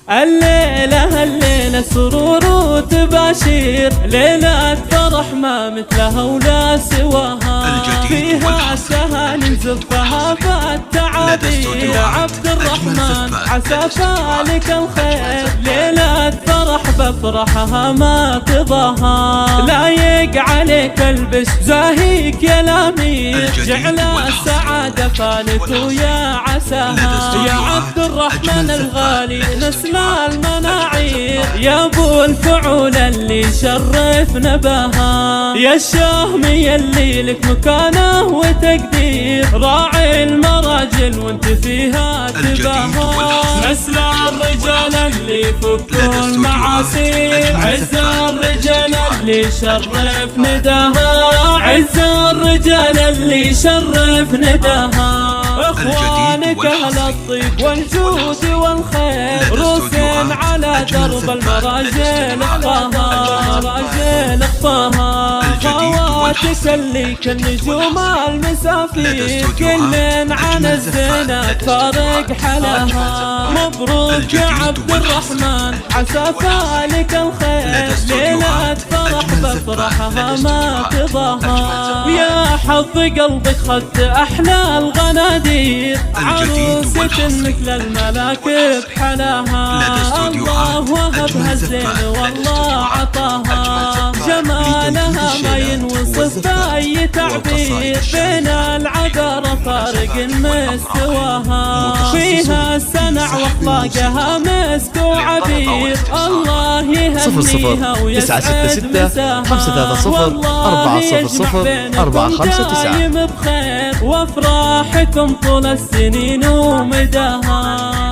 الليلة سرور وتباشير، ليلة فرح ما مثلها ولا سواها، فيها التهاني نزفها بالتعابير. عبد الرحمن عسى فالك الخير، ليلة فرح بفرحها ما تضاها، لايق عليك البش زاهيك يا الامير، جعل السعادة فالك ويا عساها. يا عبد الرحمن الغالي نسل المناعير، يا ابو الفعول اللي شرفنا بها، يا الشهمي اللي لك مكانه وتقدير، راعي المراجل وانت فيها تباها. نسل الرجال اللي يفكوا المعاصير، عز الرجال اللي شرف نداها، عز الرجال اللي شرف نداها. اخوانك اهل الطيب والجود والخير، روسين على درب المراجل اخفاها، مراجل اخفاها. خواتك اللي كالنجوم المسافير، كل عن الزينة فارق حلاها. مبروك يا عبد الرحمن عسى فالك الخير، ليلة فرح بفرحها ما تضاها. يا حظ قلبك خدت احلى الغنادير، عروسة مثل الملاك بحلاها. الله وهبها الزين والله عطاها، جمالها ما ينوصف بأي تعبير، بين العذر فارق مستواها، فيها السنع واخلاقها مسك وعبير. الله يهنيها ويسعد مساها، والله يجمع بينكم دايم بخير، وافراحكم طول السنين ومداها.